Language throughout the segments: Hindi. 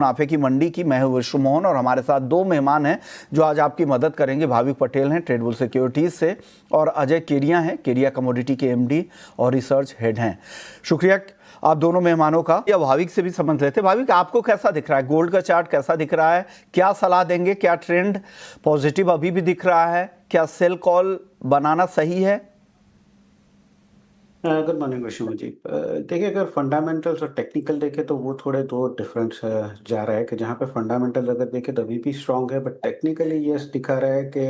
मुनाफे की मंडी की। मैं हूं विश्व मोहन और हमारे साथ दो मेहमान हैं जो आज आपकी मदद करेंगे। भाविक पटेल हैं ट्रेडबुल सिक्योरिटीज से और अजय केरिया हैं, केरिया कमोडिटी के एमडी और रिसर्च हेड हैं। शुक्रिया आप दोनों मेहमानों का। या भाविक से भी समझ लेते। भाविक, आपको कैसा दिख रहा है? गोल्ड का चार्ट कैसा दिख रहा है? क्या सलाह देंगे? क्या ट्रेंड पॉजिटिव अभी भी दिख रहा है? क्या सेल कॉल बनाना सही है? Good morning Vishu ji. देखिए, अगर फंडामेंटल्स और टेक्निकल देखें तो वो थोड़े दो डिफरेंस जा रहा है कि जहाँ पे फंडामेंटल अगर देखें तो अभी भी स्ट्रांग है, बट टेक्निकली ये दिखा रहा है कि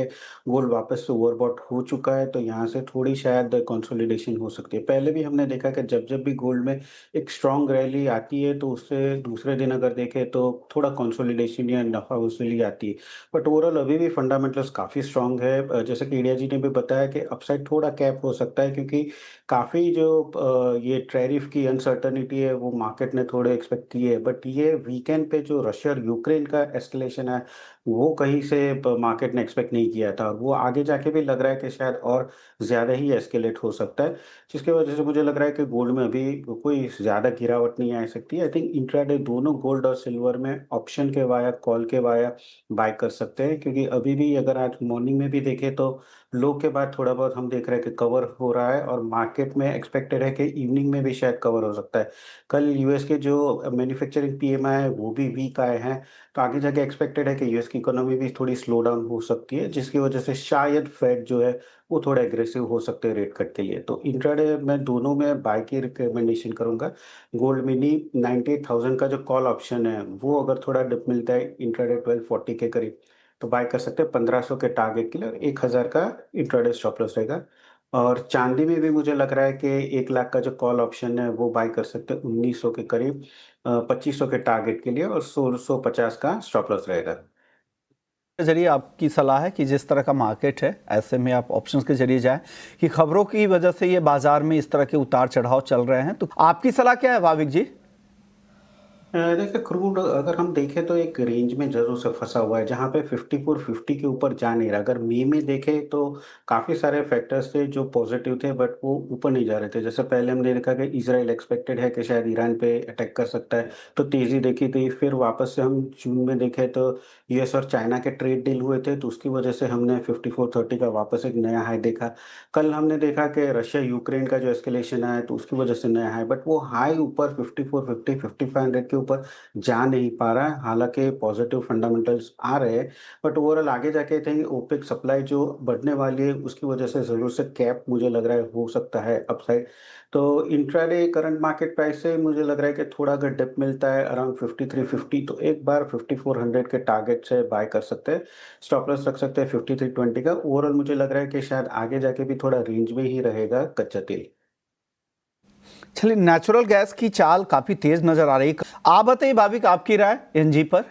गोल्ड वापस से ओवरबॉट हो चुका है, तो यहाँ से थोड़ी शायद कंसोलिडेशन हो सकती है। पहले भी हमने देखा कि जब जब भी गोल्ड में एक स्ट्रांग रैली आती है तो उससे दूसरे दिन अगर देखें तो थोड़ा कंसोलिडेशन या नफा वसूली आती है, बट ओवरऑल अभी भी फंडामेंटल्स काफ़ी स्ट्रांग है। जैसे कि इंडिया जी ने भी बताया कि अपसाइड थोड़ा कैप हो सकता है, क्योंकि काफ़ी जो ये टैरिफ की अनसर्टेनिटी है वो मार्केट ने थोड़े एक्सपेक्ट की है, बट ये वीकेंड पे जो रशिया और यूक्रेन का एस्केलेशन है वो कहीं से मार्केट ने एक्सपेक्ट नहीं किया था, और वो आगे जाके भी लग रहा है कि शायद और ज़्यादा ही एस्केलेट हो सकता है, जिसकी वजह से मुझे लग रहा है कि गोल्ड में अभी कोई ज़्यादा गिरावट नहीं आ सकती है। आई थिंक इंट्राडे दोनों गोल्ड और सिल्वर में ऑप्शन के वाया कॉल के वाया बाय कर सकते हैं, क्योंकि अभी भी अगर आज मॉर्निंग में भी देखें तो लो के बाद थोड़ा बहुत हम देख रहे हैं कि कवर हो रहा है, और मार्केट में एक्सपेक्टेड है कि इवनिंग में भी शायद कवर हो सकता है। कल यूएस के जो मैन्युफैक्चरिंग पीएमआई है वो भी वीक आए हैं, तो आगे जाके एक्सपेक्टेड है कि यूएस की इकोनॉमी भी थोड़ी स्लो डाउन हो सकती है, जिसकी वजह से शायद फेड जो है वो थोड़ा एग्रेसिव हो सकते हैं रेट कट के लिए। तो इंट्राडे मैं दोनों में बाय की रिकमेंडेशन करूंगा। गोल्ड मिनी 98,000 का जो कॉल ऑप्शन है वो अगर थोड़ा डिप मिलता है इंट्राडे 1240 के करीब तो बाय कर सकते हैं 1500 के टारगेट के लिए, और 1000 का इंट्राडे स्टॉप लॉस रहेगा। और चांदी में भी मुझे लग रहा है कि 1 लाख का जो कॉल ऑप्शन है वो बाय कर सकते हैं 1900 के करीब, 2500 के टारगेट के लिए, और 1650 का स्टॉप लॉस रहेगा। के जरिए आपकी सलाह है कि जिस तरह का मार्केट है ऐसे में आप ऑप्शंस के जरिए जाएं, कि खबरों की वजह से ये बाजार में इस तरह के उतार चढ़ाव चल रहे हैं। तो आपकी सलाह क्या है भाविक जी? देखिए, क्रूड अगर हम देखें तो एक रेंज में ज़रूर से फँसा हुआ है, जहाँ पे 54-50 के ऊपर जा नहीं रहा। अगर मई में देखें तो काफ़ी सारे फैक्टर्स थे जो पॉजिटिव थे, बट वो ऊपर नहीं जा रहे थे। जैसे पहले हमने देखा कि इज़राइल एक्सपेक्टेड है कि शायद ईरान पे अटैक कर सकता है, तो तेज़ी देखी थी। फिर वापस से हम जून में देखें तो यूएस और चाइना के ट्रेड डील हुए थे, तो उसकी वजह से हमने 54-30 का वापस एक नया हाई देखा। कल हमने देखा कि रशिया यूक्रेन का जो एस्केलेशन आया तो उसकी वजह से नया हाई, बट वो हाई ऊपर 54-50, 5500 के ऊपर जा नहीं पा रहा है। हालाँकि पॉज़िटिव फंडामेंटल्स आ रहे हैं, बट ओवरऑल आगे जाके थिंक ओपेक सप्लाई जो बढ़ने वाली है उसकी वजह से ज़रूर से कैप मुझे लग रहा है हो सकता है अपसाइड। तो इंट्राडे करंट मार्केट प्राइस से मुझे लग रहा है कि थोड़ा अगर डिप मिलता है अराउंड 5350 तो एक बार 5400 के टारगेट से बाय कर सकते हैं। स्टॉप लॉस रख सकते हैं 5320 का। ओवरऑल मुझे लग रहा है कि शायद आगे जाके भी थोड़ा रेंज में ही रहेगा कच्चा तेल। चलिए, नेचुरल गैस की चाल काफी तेज नजर आ रही है। आप बताइए भाविक, आपकी राय एनजी पर?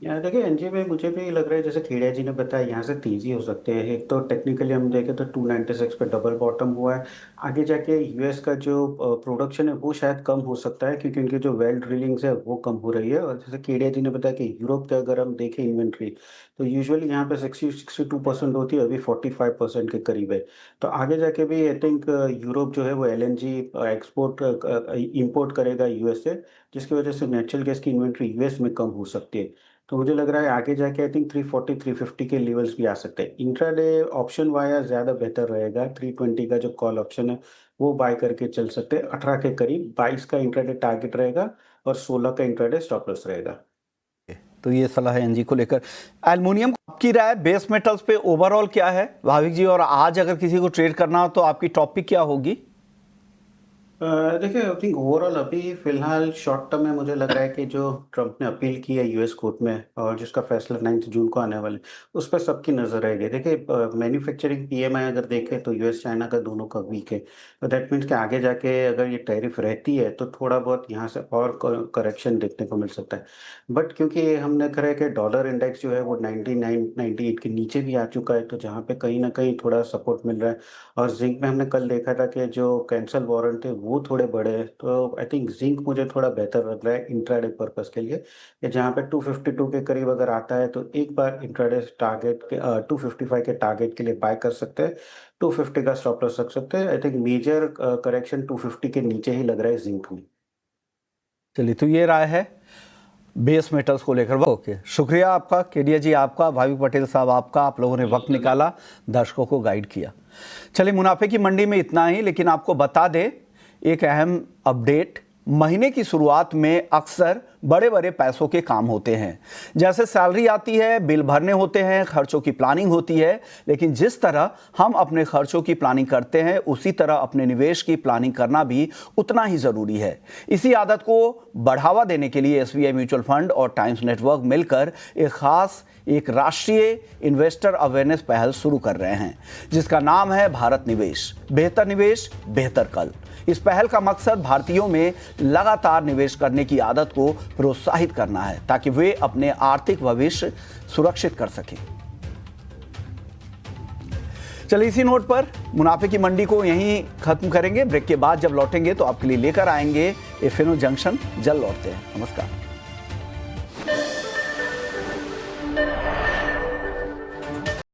यहाँ देखिए, एनजी में मुझे भी लग रहा है जैसे खेड़िया जी ने बताया यहाँ से तेजी हो सकती है। एक तो टेक्निकली हम देखें तो 296 पे डबल बॉटम हुआ है। आगे जाके यूएस का जो प्रोडक्शन है वो शायद कम हो सकता है, क्योंकि उनकी जो वेल ड्रिलिंग्स है वो कम हो रही है। और जैसे खेड़िया जी ने बताया कि यूरोप के अगर हम देखें इन्वेंट्री तो यूजुअली यहाँ पे 60-62% होती है, अभी 45% के करीब है। तो आगे जाके भी आई थिंक यूरोप जो है वो एलएनजी एक्सपोर्ट इंपोर्ट करेगा यूएस से, जिसकी वजह से नेचुरल गैस की इन्वेंट्री यूएस में कम हो सकती है। तो मुझे लग रहा है आगे जाके आई थिंक 340-350 के लेवल्स भी आ सकते हैं। इंट्राडे ऑप्शन वाया ज़्यादा बेहतर रहेगा। 320 का जो कॉल ऑप्शन है वो बाय करके चल सकते हैं 18 के करीब। 22 का इंट्राडे टारगेट रहेगा और 16 का इंट्राडे स्टॉप लॉस रहेगा। तो ये सलाह है एनजी को लेकर। एल्युमिनियम, आपकी राय बेस मेटल्स पे ओवरऑल क्या है भाविक जी? और आज अगर किसी को ट्रेड करना हो तो आपकी टॉपिक क्या होगी? देखिए, आई थिंक ओवरऑल अभी फिलहाल शॉर्ट टर्म में मुझे लग रहा है कि जो ट्रम्प ने अपील की है यूएस कोर्ट में और जिसका फैसला 9 जून को आने वाला है, उस पर सबकी नज़र रहेगी। देखिए, मैन्युफैक्चरिंग पीएमआई अगर देखें तो यूएस चाइना का दोनों का वीक है, तो दैट मीन्स कि आगे जाके अगर ये टैरिफ रहती है तो थोड़ा बहुत यहाँ से और करेक्शन देखने को मिल सकता है। बट क्योंकि हमने कहा है कि डॉलर इंडेक्स जो है वो 99-98 के नीचे भी आ चुका है, तो जहाँ पे कहीं ना कहीं थोड़ा सपोर्ट मिल रहा है। और ज़िंक में हमने कल देखा था कि जो कैंसल वारंट थे वो थोड़े बड़े हैं, तो आई थिंक ज़िंक मुझे थोड़ा बेहतर लग रहा है इंट्राडे पर्पस के लिए, कि जहाँ पे 252 के करीब अगर आता है तो एक बार इंट्राडे टारगेट के 255 के टारगेट के लिए बाय कर सकते हैं। 250 का स्टॉप लॉस रख सकते हैं। आई थिंक मेजर करेक्शन 250 के नीचे ही लग रहा है ज़िंक में। चलिए, तो ये राय है बेस मेटल्स को लेकर। ओके, शुक्रिया आपका केडिया जी, आपका भाविक पटेल साहब, आपका, आप लोगों ने वक्त निकाला, दर्शकों को गाइड किया। चलिए, मुनाफे की मंडी में इतना ही, लेकिन आपको बता दें एक अहम अपडेट। महीने की शुरुआत में अक्सर बड़े बड़े पैसों के काम होते हैं, जैसे सैलरी आती है, बिल भरने होते हैं, खर्चों की प्लानिंग होती है। लेकिन जिस तरह हम अपने खर्चों की प्लानिंग करते हैं, उसी तरह अपने निवेश की प्लानिंग करना भी उतना ही ज़रूरी है। इसी आदत को बढ़ावा देने के लिए SBI म्यूचुअल फंड और टाइम्स नेटवर्क मिलकर एक राष्ट्रीय इन्वेस्टर अवेयरनेस पहल शुरू कर रहे हैं, जिसका नाम है भारत निवेश, बेहतर निवेश बेहतर कल। इस पहल का मकसद भारतीयों में लगातार निवेश करने की आदत को प्रोत्साहित करना है, ताकि वे अपने आर्थिक भविष्य सुरक्षित कर सकें। चलिए, इसी नोट पर मुनाफे की मंडी को यहीं खत्म करेंगे। ब्रेक के बाद जब लौटेंगे तो आपके लिए लेकर आएंगे FNO जंक्शन। जल्द लौटते हैं। नमस्कार।